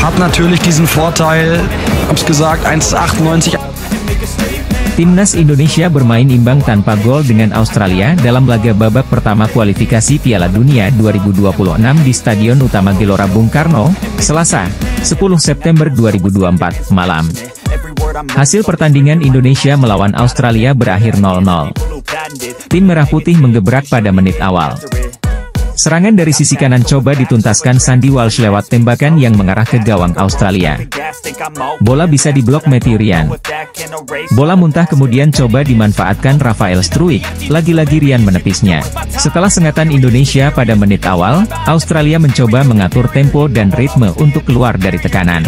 Hat natürlich diesen Vorteil, hab's gesagt, 1:98. Timnas Indonesia bermain imbang tanpa gol dengan Australia dalam laga babak pertama kualifikasi Piala Dunia 2026 di Stadion Utama Gelora Bung Karno, Selasa, 10 September 2024, malam. Hasil pertandingan Indonesia melawan Australia berakhir 0-0. Tim Merah Putih menggebrak pada menit awal. Serangan dari sisi kanan coba dituntaskan Sandy Walsh lewat tembakan yang mengarah ke gawang Australia. Bola bisa diblok Matthew Ryan. Bola muntah kemudian coba dimanfaatkan Rafael Struijk, lagi-lagi Ryan menepisnya. Setelah sengatan Indonesia pada menit awal, Australia mencoba mengatur tempo dan ritme untuk keluar dari tekanan.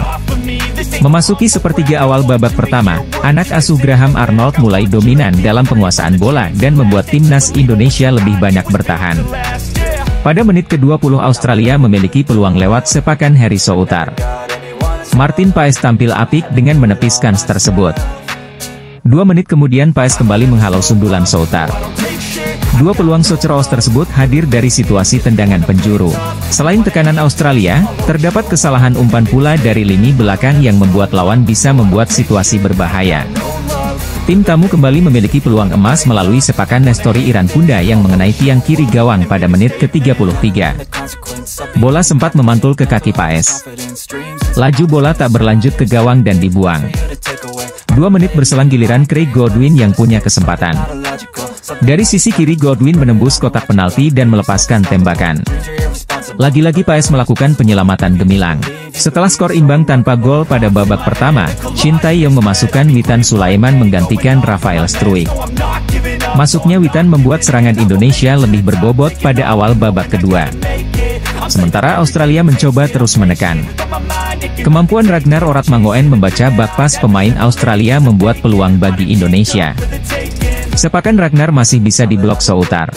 Memasuki sepertiga awal babak pertama, anak asuh Graham Arnold mulai dominan dalam penguasaan bola dan membuat timnas Indonesia lebih banyak bertahan. Pada menit ke-20 Australia memiliki peluang lewat sepakan Harry Soutar. Martin Paes tampil apik dengan menepis kans tersebut. 2 menit kemudian Paes kembali menghalau sundulan Soutar. 2 peluang Soceros tersebut hadir dari situasi tendangan penjuru. Selain tekanan Australia, terdapat kesalahan umpan pula dari lini belakang yang membuat lawan bisa membuat situasi berbahaya. Tim tamu kembali memiliki peluang emas melalui sepakan Nestori Irankunda yang mengenai tiang kiri gawang pada menit ke-33. Bola sempat memantul ke kaki Paes. Laju bola tak berlanjut ke gawang dan dibuang. 2 menit berselang giliran Craig Godwin yang punya kesempatan. Dari sisi kiri Godwin menembus kotak penalti dan melepaskan tembakan. Lagi-lagi Paes melakukan penyelamatan gemilang. Setelah skor imbang tanpa gol pada babak pertama, Shin Tae-yong memasukkan Witan Sulaiman menggantikan Rafael Struijk. Masuknya Witan membuat serangan Indonesia lebih berbobot pada awal babak kedua. Sementara Australia mencoba terus menekan. Kemampuan Ragnar Oratmangoen membaca bakpas pemain Australia membuat peluang bagi Indonesia. Sepakan Ragnar masih bisa diblok Soutar.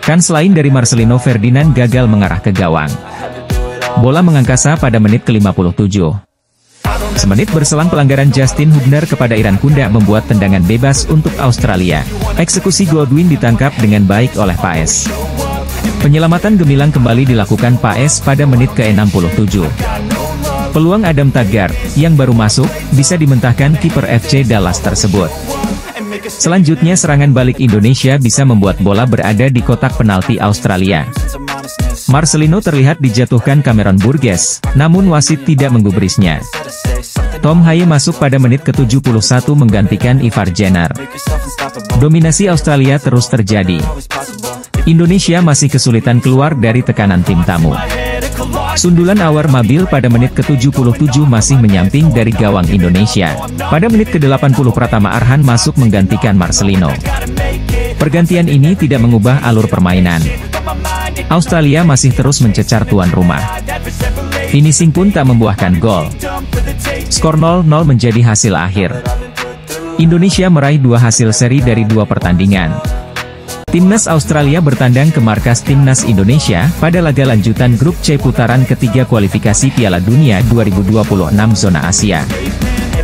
Kans lain dari Marcelino Ferdinand gagal mengarah ke gawang. Bola mengangkasa pada menit ke-57. Semenit berselang pelanggaran Justin Hubner kepada Irankunda membuat tendangan bebas untuk Australia. Eksekusi Godwin ditangkap dengan baik oleh Paes. Penyelamatan gemilang kembali dilakukan Paes pada menit ke-67. Peluang Adam Taggart, yang baru masuk, bisa dimentahkan kiper FC Dallas tersebut. Selanjutnya serangan balik Indonesia bisa membuat bola berada di kotak penalti Australia. Marcelino terlihat dijatuhkan Cameron Burgess, namun wasit tidak menggubrisnya. Tom Haye masuk pada menit ke-71 menggantikan Ivar Jenner. Dominasi Australia terus terjadi. Indonesia masih kesulitan keluar dari tekanan tim tamu. Sundulan Awar Mabil pada menit ke-77 masih menyamping dari gawang Indonesia. Pada menit ke-80 Pratama Arhan masuk menggantikan Marcelino. Pergantian ini tidak mengubah alur permainan. Australia masih terus mencecar tuan rumah. Finishing pun tak membuahkan gol. Skor 0-0 menjadi hasil akhir. Indonesia meraih 2 hasil seri dari 2 pertandingan. Timnas Australia bertandang ke markas Timnas Indonesia pada laga lanjutan grup C putaran ketiga kualifikasi Piala Dunia 2026 zona Asia.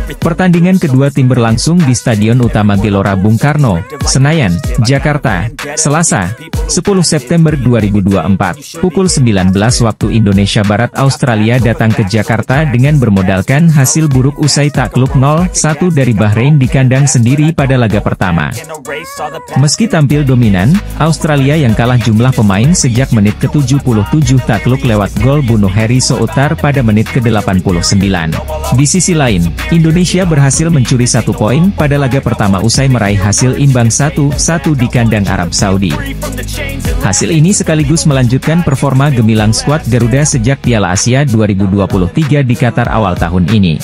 Pertandingan kedua tim berlangsung di Stadion Utama Gelora Bung Karno, Senayan, Jakarta, Selasa, 10 September 2024, pukul 19 waktu Indonesia Barat. Australia datang ke Jakarta dengan bermodalkan hasil buruk usai takluk 0-1 dari Bahrain di kandang sendiri pada laga pertama. Meski tampil dominan, Australia yang kalah jumlah pemain sejak menit ke-77 takluk lewat gol bunuh Harry Soutar pada menit ke-89. Di sisi lain, Indonesia berhasil mencuri 1 poin pada laga pertama usai meraih hasil imbang 1-1 di kandang Arab Saudi. Hasil ini sekaligus melanjutkan performa gemilang skuad Garuda sejak Piala Asia 2023 di Qatar awal tahun ini.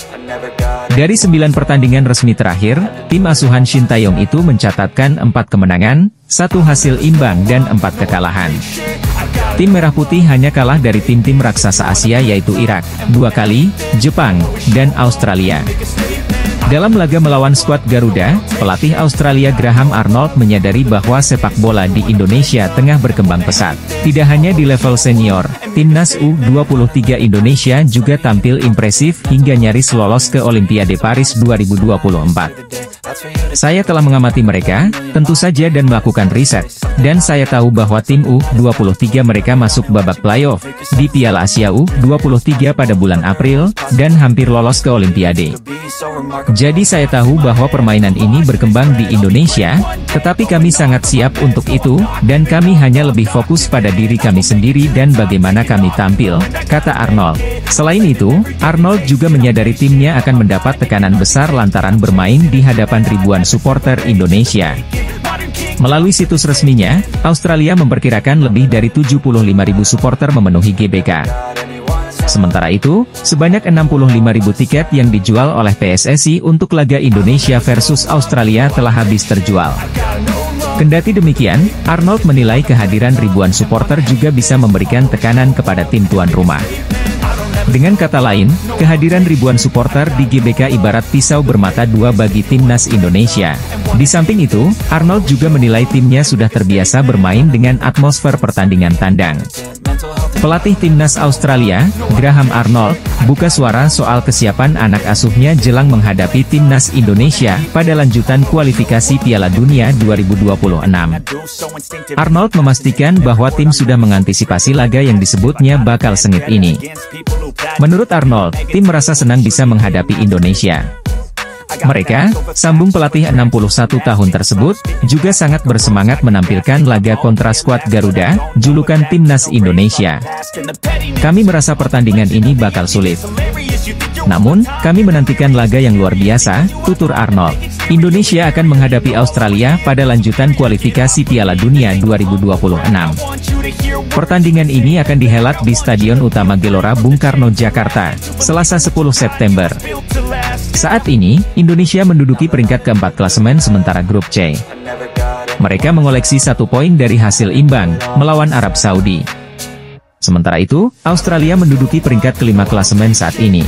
Dari 9 pertandingan resmi terakhir, tim asuhan Shin Tae-yong itu mencatatkan 4 kemenangan, 1 hasil imbang dan 4 kekalahan. Tim Merah Putih hanya kalah dari tim-tim raksasa Asia yaitu Irak, 2 kali, Jepang, dan Australia. Dalam laga melawan skuad Garuda, pelatih Australia Graham Arnold menyadari bahwa sepak bola di Indonesia tengah berkembang pesat. Tidak hanya di level senior, timnas U23 Indonesia juga tampil impresif hingga nyaris lolos ke Olimpiade Paris 2024. Saya telah mengamati mereka, tentu saja dan melakukan riset, dan saya tahu bahwa tim U23 mereka masuk babak playoff di Piala Asia U23 pada bulan April, dan hampir lolos ke Olimpiade. Jadi saya tahu bahwa permainan ini berkembang di Indonesia, tetapi kami sangat siap untuk itu, dan kami hanya lebih fokus pada diri kami sendiri dan bagaimana kami tampil, kata Arnold. Selain itu, Arnold juga menyadari timnya akan mendapat tekanan besar lantaran bermain di hadapan ribuan supporter Indonesia. Melalui situs resminya, Australia memperkirakan lebih dari 75.000 supporter memenuhi GBK. Sementara itu, sebanyak 65.000 tiket yang dijual oleh PSSI untuk laga Indonesia versus Australia telah habis terjual. Kendati demikian, Arnold menilai kehadiran ribuan supporter juga bisa memberikan tekanan kepada tim tuan rumah. Dengan kata lain, kehadiran ribuan supporter di GBK ibarat pisau bermata dua bagi timnas Indonesia. Di samping itu, Arnold juga menilai timnya sudah terbiasa bermain dengan atmosfer pertandingan tandang. Pelatih timnas Australia, Graham Arnold, buka suara soal kesiapan anak asuhnya jelang menghadapi timnas Indonesia pada lanjutan kualifikasi Piala Dunia 2026. Arnold memastikan bahwa tim sudah mengantisipasi laga yang disebutnya bakal sengit ini. Menurut Arnold, tim merasa senang bisa menghadapi Indonesia. Mereka, sambung pelatih 61 tahun tersebut, juga sangat bersemangat menampilkan laga kontra skuad Garuda, julukan timnas Indonesia. Kami merasa pertandingan ini bakal sulit. Namun, kami menantikan laga yang luar biasa, tutur Arnold. Indonesia akan menghadapi Australia pada lanjutan kualifikasi Piala Dunia 2026. Pertandingan ini akan dihelat di Stadion Utama Gelora Bung Karno, Jakarta, Selasa 10 September. Saat ini, Indonesia menduduki peringkat keempat klasemen sementara grup C. Mereka mengoleksi 1 poin dari hasil imbang, melawan Arab Saudi. Sementara itu, Australia menduduki peringkat kelima klasemen saat ini.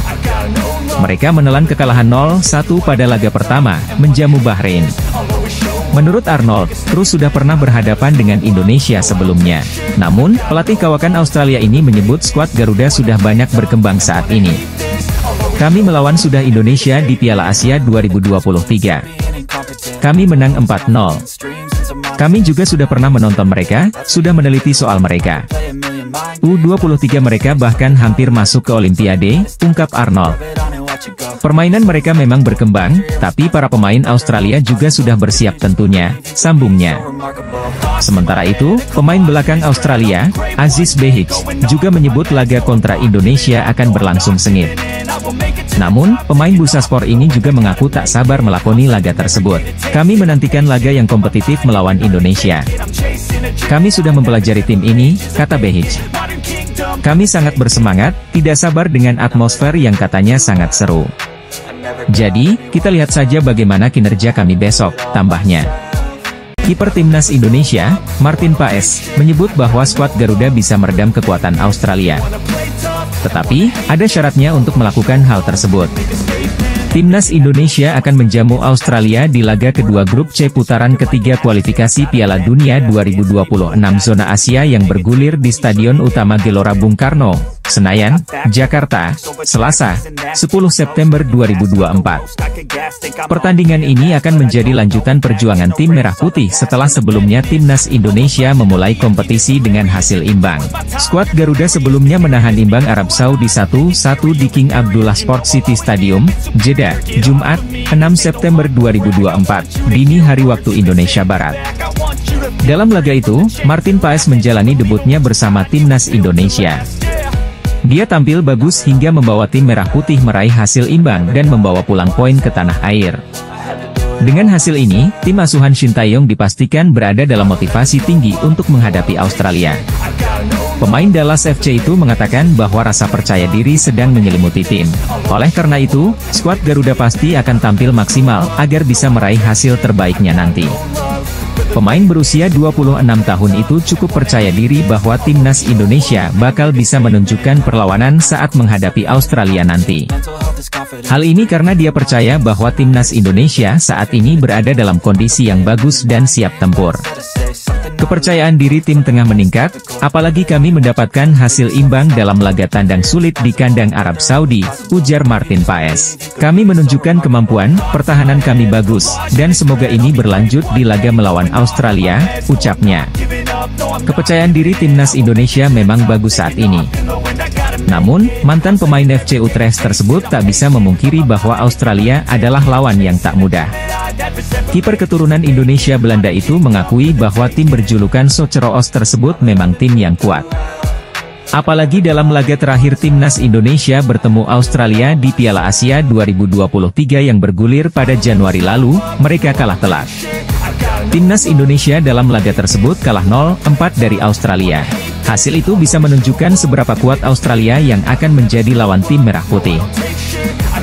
Mereka menelan kekalahan 0-1 pada laga pertama, menjamu Bahrain. Menurut Arnold, Cruz sudah pernah berhadapan dengan Indonesia sebelumnya. Namun, pelatih kawakan Australia ini menyebut skuad Garuda sudah banyak berkembang saat ini. Kami melawan sudah Indonesia di Piala Asia 2023. Kami menang 4-0. Kami juga sudah pernah menonton mereka, sudah meneliti soal mereka. U23 mereka bahkan hampir masuk ke Olimpiade, ungkap Arnold. Permainan mereka memang berkembang, tapi para pemain Australia juga sudah bersiap tentunya, sambungnya. Sementara itu, pemain belakang Australia, Aziz Behich, juga menyebut laga kontra Indonesia akan berlangsung sengit. Namun, pemain Bursaspor ini juga mengaku tak sabar melakoni laga tersebut. Kami menantikan laga yang kompetitif melawan Indonesia. Kami sudah mempelajari tim ini, kata Behich. Kami sangat bersemangat, tidak sabar dengan atmosfer yang katanya sangat seru. Jadi, kita lihat saja bagaimana kinerja kami besok, tambahnya. Kiper timnas Indonesia, Martin Paes, menyebut bahwa skuad Garuda bisa meredam kekuatan Australia. Tetapi, ada syaratnya untuk melakukan hal tersebut. Timnas Indonesia akan menjamu Australia di laga kedua grup C putaran ketiga kualifikasi Piala Dunia 2026 zona Asia yang bergulir di Stadion Utama Gelora Bung Karno, Senayan, Jakarta, Selasa, 10 September 2024. Pertandingan ini akan menjadi lanjutan perjuangan tim Merah Putih setelah sebelumnya timnas Indonesia memulai kompetisi dengan hasil imbang. Skuad Garuda sebelumnya menahan imbang Arab Saudi 1-1 di King Abdullah Sport City Stadium, Jeddah, Jumat, 6 September 2024, dini hari waktu Indonesia Barat. Dalam laga itu, Martin Paes menjalani debutnya bersama timnas Indonesia. Dia tampil bagus hingga membawa tim Merah Putih meraih hasil imbang dan membawa pulang poin ke tanah air. Dengan hasil ini, tim asuhan Shin Tae-yong dipastikan berada dalam motivasi tinggi untuk menghadapi Australia. Pemain Dallas FC itu mengatakan bahwa rasa percaya diri sedang menyelimuti tim. Oleh karena itu, skuad Garuda pasti akan tampil maksimal agar bisa meraih hasil terbaiknya nanti. Pemain berusia 26 tahun itu cukup percaya diri bahwa timnas Indonesia bakal bisa menunjukkan perlawanan saat menghadapi Australia nanti. Hal ini karena dia percaya bahwa timnas Indonesia saat ini berada dalam kondisi yang bagus dan siap tempur. Kepercayaan diri tim tengah meningkat, apalagi kami mendapatkan hasil imbang dalam laga tandang sulit di kandang Arab Saudi, ujar Martin Paes. Kami menunjukkan kemampuan, pertahanan kami bagus, dan semoga ini berlanjut di laga melawan Australia, ucapnya. Kepercayaan diri timnas Indonesia memang bagus saat ini. Namun, mantan pemain FC Utrecht tersebut tak bisa memungkiri bahwa Australia adalah lawan yang tak mudah. Kiper keturunan Indonesia Belanda itu mengakui bahwa tim berjulukan Soceroos tersebut memang tim yang kuat. Apalagi dalam laga terakhir timnas Indonesia bertemu Australia di Piala Asia 2023 yang bergulir pada Januari lalu, mereka kalah telak. Timnas Indonesia dalam laga tersebut kalah 0-4 dari Australia. Hasil itu bisa menunjukkan seberapa kuat Australia yang akan menjadi lawan tim Merah Putih.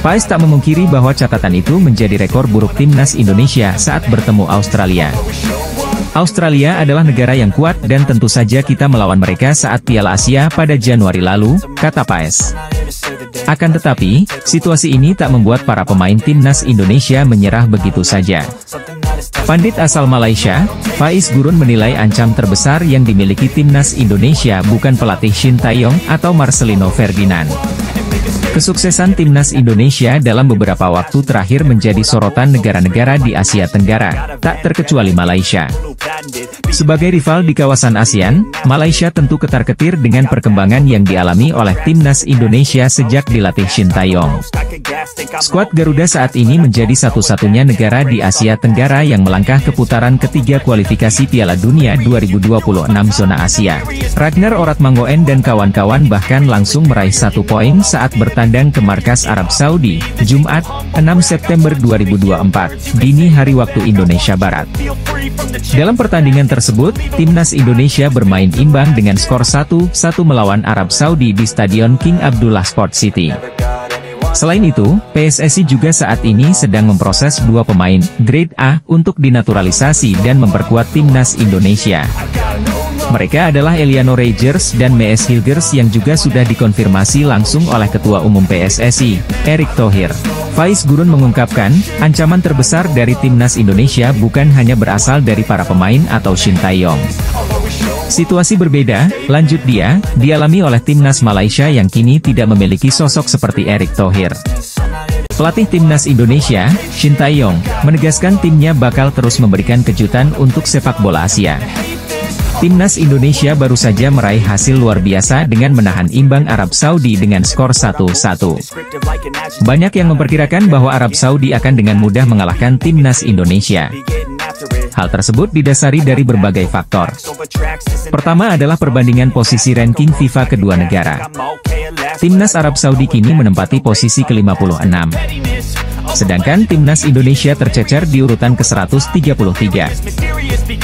Paes tak memungkiri bahwa catatan itu menjadi rekor buruk timnas Indonesia saat bertemu Australia. Australia adalah negara yang kuat dan tentu saja kita melawan mereka saat Piala Asia pada Januari lalu, kata Paes. Akan tetapi, situasi ini tak membuat para pemain timnas Indonesia menyerah begitu saja. Pandit asal Malaysia, Faiz Gurun menilai ancam terbesar yang dimiliki timnas Indonesia bukan pelatih Shin Tae-yong atau Marcelino Ferdinand. Kesuksesan timnas Indonesia dalam beberapa waktu terakhir menjadi sorotan negara-negara di Asia Tenggara, tak terkecuali Malaysia. Sebagai rival di kawasan ASEAN, Malaysia tentu ketar-ketir dengan perkembangan yang dialami oleh timnas Indonesia sejak dilatih Shin Tae-yong. Skuad Garuda saat ini menjadi satu-satunya negara di Asia Tenggara yang melangkah ke putaran ketiga kualifikasi Piala Dunia 2026 zona Asia. Ragnar Oratmangoen dan kawan-kawan bahkan langsung meraih 1 poin saat bertandang ke markas Arab Saudi, Jumat, 6 September 2024, dini hari waktu Indonesia Barat. Dalam pertandingan tersebut, timnas Indonesia bermain imbang dengan skor 1-1 melawan Arab Saudi di Stadion King Abdullah Sport City. Selain itu, PSSI juga saat ini sedang memproses 2 pemain grade A untuk dinaturalisasi dan memperkuat timnas Indonesia. Mereka adalah Eliano Reijers dan Mees Hilgers yang juga sudah dikonfirmasi langsung oleh Ketua Umum PSSI, Erick Thohir. Faiz Gurun mengungkapkan, ancaman terbesar dari timnas Indonesia bukan hanya berasal dari para pemain atau Shin Tae-yong. Situasi berbeda, lanjut dia, dialami oleh timnas Malaysia yang kini tidak memiliki sosok seperti Erick Thohir. Pelatih timnas Indonesia, Shin Tae-yong, menegaskan timnya bakal terus memberikan kejutan untuk sepak bola Asia. Timnas Indonesia baru saja meraih hasil luar biasa dengan menahan imbang Arab Saudi dengan skor 1-1. Banyak yang memperkirakan bahwa Arab Saudi akan dengan mudah mengalahkan timnas Indonesia. Hal tersebut didasari dari berbagai faktor. Pertama adalah perbandingan posisi ranking FIFA kedua negara. Timnas Arab Saudi kini menempati posisi ke-56. Sedangkan timnas Indonesia tercecer di urutan ke-133.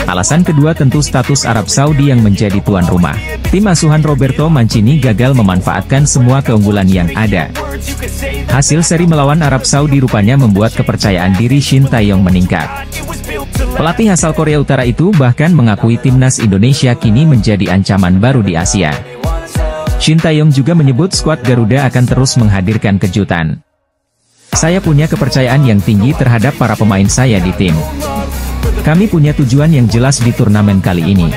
Alasan kedua tentu status Arab Saudi yang menjadi tuan rumah. Tim asuhan Roberto Mancini gagal memanfaatkan semua keunggulan yang ada. Hasil seri melawan Arab Saudi rupanya membuat kepercayaan diri Shin Tae-yong meningkat. Pelatih asal Korea Utara itu bahkan mengakui timnas Indonesia kini menjadi ancaman baru di Asia. Shin Tae-yong juga menyebut skuad Garuda akan terus menghadirkan kejutan. Saya punya kepercayaan yang tinggi terhadap para pemain saya di tim. Kami punya tujuan yang jelas di turnamen kali ini.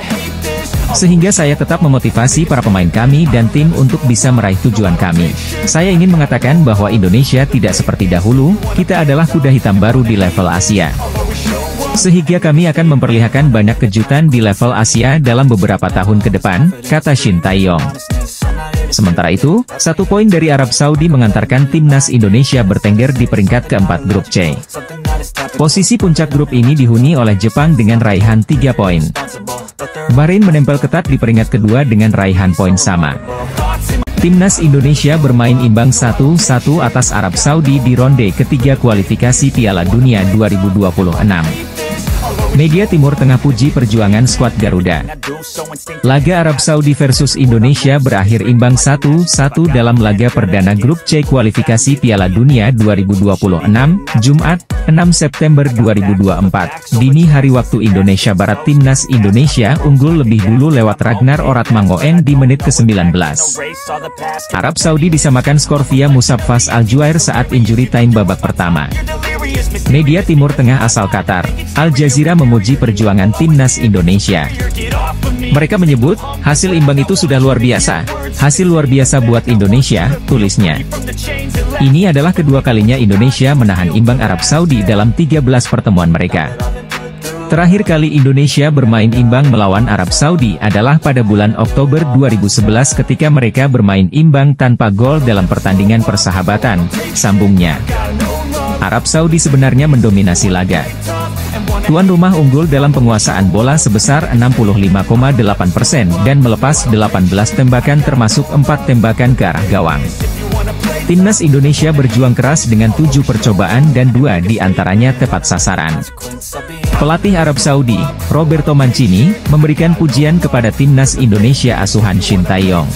Sehingga saya tetap memotivasi para pemain kami dan tim untuk bisa meraih tujuan kami. Saya ingin mengatakan bahwa Indonesia tidak seperti dahulu, kita adalah kuda hitam baru di level Asia. Sehingga kami akan memperlihatkan banyak kejutan di level Asia dalam beberapa tahun ke depan, kata Shin Tae-yong. Sementara itu, 1 poin dari Arab Saudi mengantarkan timnas Indonesia bertengger di peringkat keempat grup C. Posisi puncak grup ini dihuni oleh Jepang dengan raihan 3 poin. Bahrain menempel ketat di peringkat kedua dengan raihan poin sama. Timnas Indonesia bermain imbang 1-1 atas Arab Saudi di ronde ketiga kualifikasi Piala Dunia 2026. Media Timur Tengah puji perjuangan skuad Garuda. Laga Arab Saudi versus Indonesia berakhir imbang 1-1 dalam laga perdana grup C kualifikasi Piala Dunia 2026, Jumat, 6 September 2024. Dini hari waktu Indonesia Barat, Timnas Indonesia unggul lebih dulu lewat Ragnar Oratmangoen di menit ke-19. Arab Saudi disamakan skor via Musab Fas Al-Juair saat injury time babak pertama. Media Timur Tengah asal Qatar, Al Jazeera memuji perjuangan Timnas Indonesia. Mereka menyebut, hasil imbang itu sudah luar biasa. Hasil luar biasa buat Indonesia, tulisnya. Ini adalah kedua kalinya Indonesia menahan imbang Arab Saudi dalam 13 pertemuan mereka. Terakhir kali Indonesia bermain imbang melawan Arab Saudi adalah pada bulan Oktober 2011 ketika mereka bermain imbang tanpa gol dalam pertandingan persahabatan, sambungnya. Arab Saudi sebenarnya mendominasi laga. Tuan rumah unggul dalam penguasaan bola sebesar 65,8% dan melepas 18 tembakan termasuk 4 tembakan ke arah gawang. Timnas Indonesia berjuang keras dengan 7 percobaan dan 2 diantaranya tepat sasaran. Pelatih Arab Saudi, Roberto Mancini, memberikan pujian kepada Timnas Indonesia asuhan Shin Tae-yong.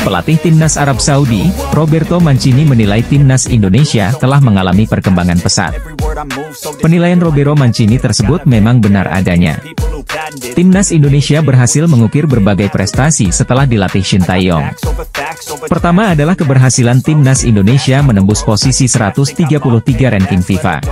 Pelatih Timnas Arab Saudi, Roberto Mancini menilai Timnas Indonesia telah mengalami perkembangan pesat. Penilaian Roberto Mancini tersebut memang benar adanya. Timnas Indonesia berhasil mengukir berbagai prestasi setelah dilatih Shin Tae-yong. Pertama adalah keberhasilan Timnas Indonesia menembus posisi 133 ranking FIFA.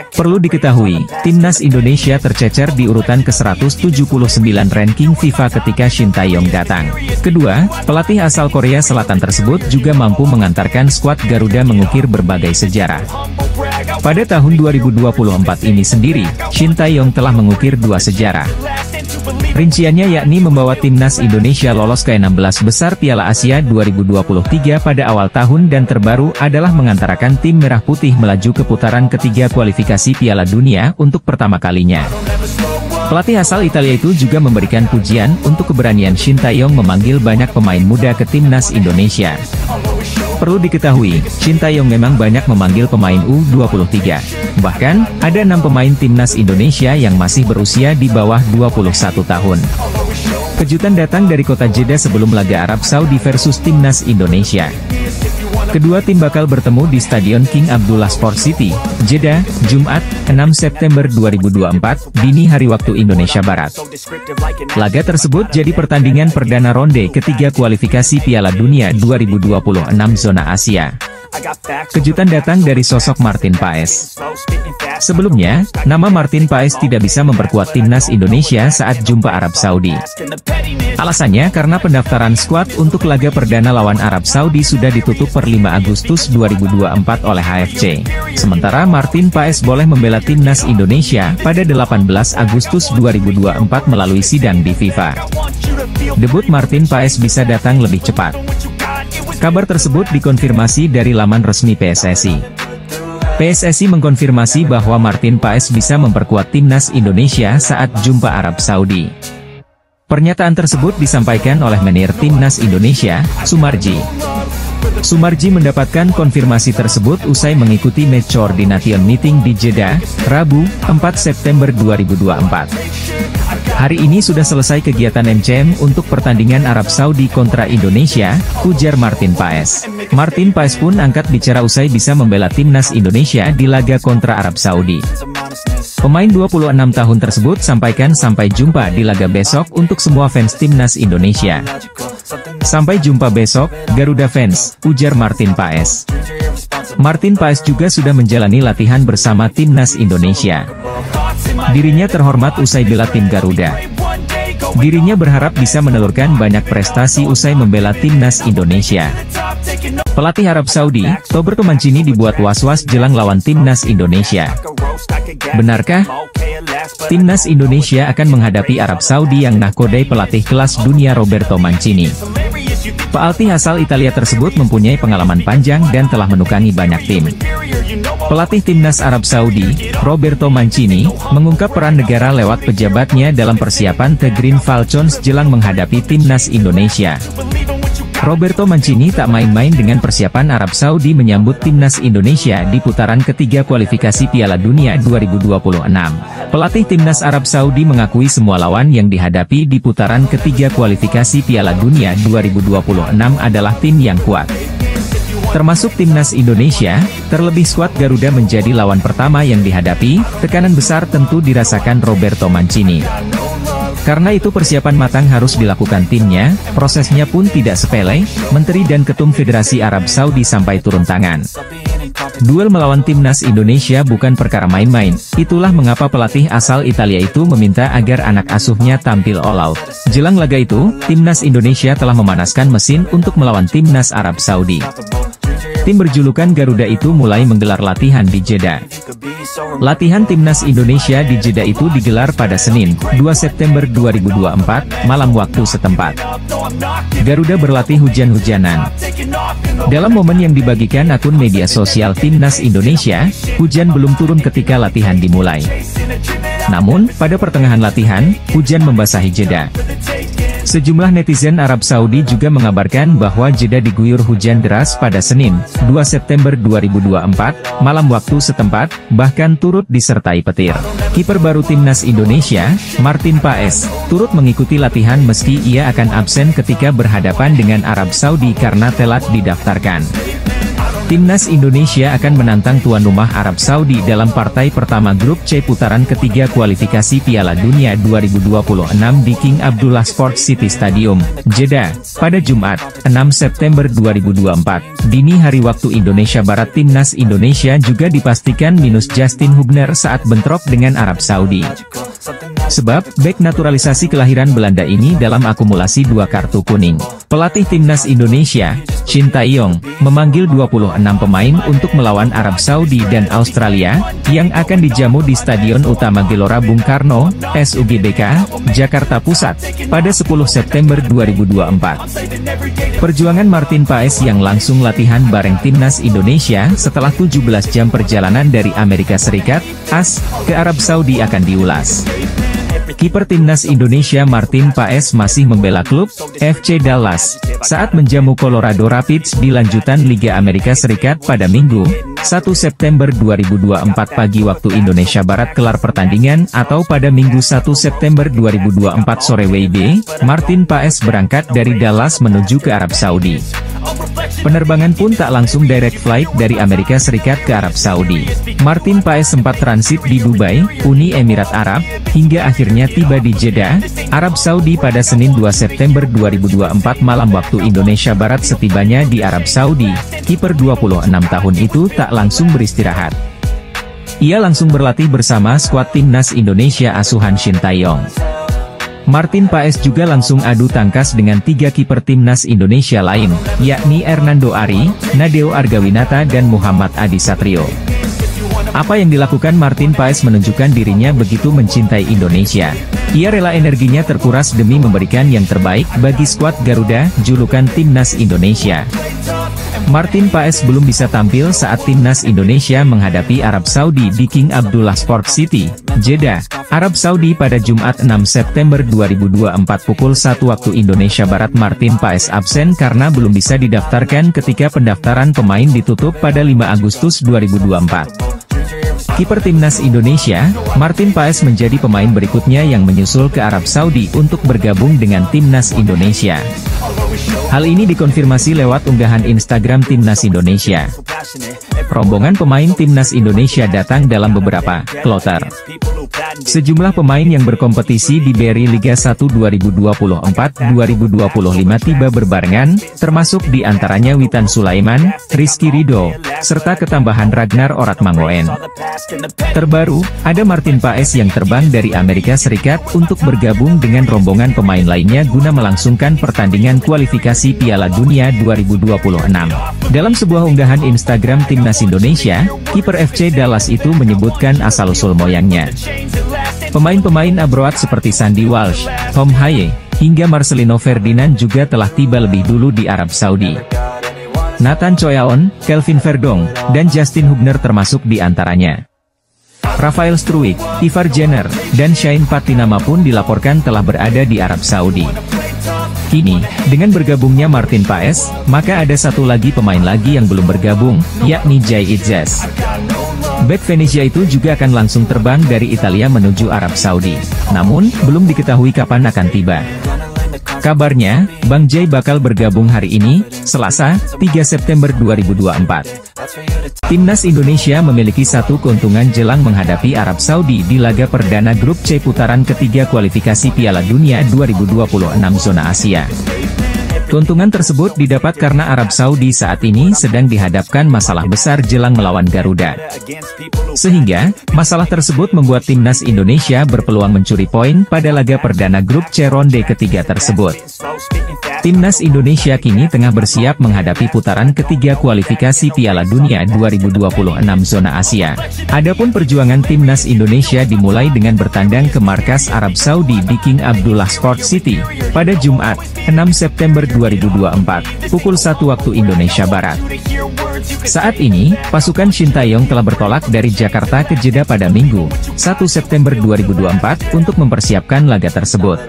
Perlu diketahui, Timnas Indonesia tercecer di urutan ke-179 ranking FIFA ketika Shin Tae-yong datang. Kedua, pelatih asal Korea Selatan tersebut juga mampu mengantarkan skuad Garuda mengukir berbagai sejarah. Pada tahun 2024 ini sendiri, Shin Tae-yong telah mengukir 2 sejarah. Rinciannya yakni membawa Timnas Indonesia lolos ke 16 besar Piala Asia 2023 pada awal tahun dan terbaru adalah mengantarakan tim Merah Putih melaju ke putaran ketiga kualifikasi Piala Dunia untuk pertama kalinya. Pelatih asal Italia itu juga memberikan pujian untuk keberanian Shin Tae-yong memanggil banyak pemain muda ke Timnas Indonesia. Perlu diketahui, Shin Tae-yong memang banyak memanggil pemain U23. Bahkan, ada 6 pemain Timnas Indonesia yang masih berusia di bawah 21 tahun. Kejutan datang dari kota Jeddah sebelum laga Arab Saudi versus Timnas Indonesia. Kedua tim bakal bertemu di Stadion King Abdullah Sport City, Jeddah, Jumat, 6 September 2024, dini hari waktu Indonesia Barat. Laga tersebut jadi pertandingan perdana ronde ketiga kualifikasi Piala Dunia 2026 zona Asia. Kejutan datang dari sosok Martin Paes. Sebelumnya, nama Martin Paes tidak bisa memperkuat Timnas Indonesia saat jumpa Arab Saudi. Alasannya karena pendaftaran skuad untuk laga perdana lawan Arab Saudi sudah ditutup per 5 Agustus 2024 oleh HFC. Sementara Martin Paes boleh membela Timnas Indonesia pada 18 Agustus 2024 melalui sidang di FIFA. Debut Martin Paes bisa datang lebih cepat. Kabar tersebut dikonfirmasi dari laman resmi PSSI. PSSI mengkonfirmasi bahwa Martin Paes bisa memperkuat Timnas Indonesia saat jumpa Arab Saudi. Pernyataan tersebut disampaikan oleh manajer Timnas Indonesia, Sumarji. Sumarji mendapatkan konfirmasi tersebut usai mengikuti match coordination meeting di Jeddah, Rabu, 4 September 2024. Hari ini sudah selesai kegiatan MCM untuk pertandingan Arab Saudi kontra Indonesia, ujar Martin Paes. Martin Paes pun angkat bicara usai bisa membela Timnas Indonesia di laga kontra Arab Saudi. Pemain 26 tahun tersebut sampaikan sampai jumpa di laga besok untuk semua fans Timnas Indonesia. Sampai jumpa besok, Garuda fans, ujar Martin Paes. Martin Paes juga sudah menjalani latihan bersama Timnas Indonesia. Dirinya terhormat usai bela tim Garuda. Dirinya berharap bisa menelurkan banyak prestasi usai membela Timnas Indonesia. Pelatih Arab Saudi, Roberto Mancini dibuat was-was jelang lawan Timnas Indonesia. Benarkah? Timnas Indonesia akan menghadapi Arab Saudi yang nahkodai pelatih kelas dunia Roberto Mancini. Pelatih asal Italia tersebut mempunyai pengalaman panjang dan telah menukangi banyak tim. Pelatih Timnas Arab Saudi, Roberto Mancini, mengungkap peran negara lewat pejabatnya dalam persiapan The Green Falcons jelang menghadapi Timnas Indonesia. Roberto Mancini tak main-main dengan persiapan Arab Saudi menyambut timnas Indonesia di putaran ketiga kualifikasi Piala Dunia 2026. Pelatih timnas Arab Saudi mengakui semua lawan yang dihadapi di putaran ketiga kualifikasi Piala Dunia 2026 adalah tim yang kuat. Termasuk timnas Indonesia, terlebih skuad Garuda menjadi lawan pertama yang dihadapi, tekanan besar tentu dirasakan Roberto Mancini. Karena itu persiapan matang harus dilakukan timnya, prosesnya pun tidak sepele, Menteri dan Ketum Federasi Arab Saudi sampai turun tangan. Duel melawan timnas Indonesia bukan perkara main-main, itulah mengapa pelatih asal Italia itu meminta agar anak asuhnya tampil all out. Jelang laga itu, timnas Indonesia telah memanaskan mesin untuk melawan timnas Arab Saudi. Tim berjulukan Garuda itu mulai menggelar latihan di Jeddah. Latihan timnas Indonesia di Jeddah itu digelar pada Senin, 2 September 2024, malam waktu setempat. Garuda berlatih hujan-hujanan. Dalam momen yang dibagikan akun media sosial timnas Indonesia, hujan belum turun ketika latihan dimulai. Namun, pada pertengahan latihan, hujan membasahi Jeddah. Sejumlah netizen Arab Saudi juga mengabarkan bahwa Jeddah diguyur hujan deras pada Senin, 2 September 2024, malam waktu setempat, bahkan turut disertai petir. Kiper baru timnas Indonesia, Martin Paes, turut mengikuti latihan meski ia akan absen ketika berhadapan dengan Arab Saudi karena telat didaftarkan. Timnas Indonesia akan menantang tuan rumah Arab Saudi dalam partai pertama grup C putaran ketiga kualifikasi Piala Dunia 2026 di King Abdullah Sports City Stadium, Jeddah, pada Jumat, 6 September 2024. Dini hari waktu Indonesia Barat timnas Indonesia juga dipastikan minus Justin Hubner saat bentrok dengan Arab Saudi. Sebab, bek naturalisasi kelahiran Belanda ini dalam akumulasi 2 kartu kuning. Pelatih timnas Indonesia, Shin Tae-yong, memanggil 26 pemain untuk melawan Arab Saudi dan Australia, yang akan dijamu di Stadion Utama Gelora Bung Karno, SUGBK, Jakarta Pusat, pada 10 September 2024. Perjuangan Martin Paes yang langsung latihan bareng timnas Indonesia setelah 17 jam perjalanan dari Amerika Serikat, ke Arab Saudi akan diulas. Kiper timnas Indonesia Martin Paes masih membela klub FC Dallas saat menjamu Colorado Rapids di lanjutan Liga Amerika Serikat pada Minggu, 1 September 2024 pagi waktu Indonesia Barat kelar pertandingan atau pada Minggu 1 September 2024 sore WIB, Martin Paes berangkat dari Dallas menuju ke Arab Saudi. Penerbangan pun tak langsung direct flight dari Amerika Serikat ke Arab Saudi. Martin Paes sempat transit di Dubai, Uni Emirat Arab, hingga akhirnya tiba di Jeddah, Arab Saudi pada Senin 2 September 2024 malam waktu Indonesia Barat. Setibanya di Arab Saudi, kiper 26 tahun itu tak langsung beristirahat. Ia langsung berlatih bersama skuad timnas Indonesia asuhan Shin Tae-yong. Martin Paes juga langsung adu tangkas dengan 3 kiper timnas Indonesia lain, yakni Hernando Ari, Nadeo Argawinata dan Muhammad Adi Satrio. Apa yang dilakukan Martin Paes menunjukkan dirinya begitu mencintai Indonesia. Ia rela energinya terkuras demi memberikan yang terbaik bagi skuad Garuda, julukan timnas Indonesia. Martin Paes belum bisa tampil saat timnas Indonesia menghadapi Arab Saudi di King Abdullah Sports City, Jeddah, Arab Saudi pada Jumat 6 September 2024 pukul 1 waktu Indonesia Barat. Martin Paes absen karena belum bisa didaftarkan ketika pendaftaran pemain ditutup pada 5 Agustus 2024. Kiper timnas Indonesia, Martin Paes menjadi pemain berikutnya yang menyusul ke Arab Saudi untuk bergabung dengan timnas Indonesia. Hal ini dikonfirmasi lewat unggahan Instagram timnas Indonesia. Rombongan pemain timnas Indonesia datang dalam beberapa kloter. Sejumlah pemain yang berkompetisi di BRI Liga 1 2024-2025 tiba berbarengan, termasuk di antaranya Witan Sulaiman, Rizky Ridho, serta ketambahan Ragnar Oratmangoen. Terbaru, ada Martin Paes yang terbang dari Amerika Serikat untuk bergabung dengan rombongan pemain lainnya guna melangsungkan pertandingan kualifikasi Piala Dunia 2026. Dalam sebuah unggahan Instagram timnas Indonesia, kiper FC Dallas itu menyebutkan asal-usul moyangnya. Pemain-pemain abroad seperti Sandy Walsh, Tom Haye, hingga Marcelino Ferdinand juga telah tiba lebih dulu di Arab Saudi. Nathan Choyaon, Kelvin Verdong, dan Justin Hubner termasuk di antaranya. Rafael Struijk, Ivar Jenner, dan Shane Patinama pun dilaporkan telah berada di Arab Saudi. Kini, dengan bergabungnya Martin Paes, maka ada satu lagi pemain lagi yang belum bergabung, yakni Jay Itzes. Bek Venezia itu juga akan langsung terbang dari Italia menuju Arab Saudi. Namun, belum diketahui kapan akan tiba. Kabarnya, Bang Jay bakal bergabung hari ini, Selasa, 3 September 2024. Timnas Indonesia memiliki satu keuntungan jelang menghadapi Arab Saudi di laga perdana grup C putaran ketiga kualifikasi Piala Dunia 2026 zona Asia. Keuntungan tersebut didapat karena Arab Saudi saat ini sedang dihadapkan masalah besar jelang melawan Garuda. Sehingga, masalah tersebut membuat Timnas Indonesia berpeluang mencuri poin pada laga perdana grup C ronde ketiga tersebut. Timnas Indonesia kini tengah bersiap menghadapi putaran ketiga kualifikasi Piala Dunia 2026 zona Asia. Adapun perjuangan Timnas Indonesia dimulai dengan bertandang ke markas Arab Saudi di King Abdullah Sport City, pada Jumat, 6 September 2024, pukul 1 waktu Indonesia Barat. Saat ini, pasukan Shin Taeyong telah bertolak dari Jakarta ke Jeddah pada Minggu, 1 September 2024 untuk mempersiapkan laga tersebut.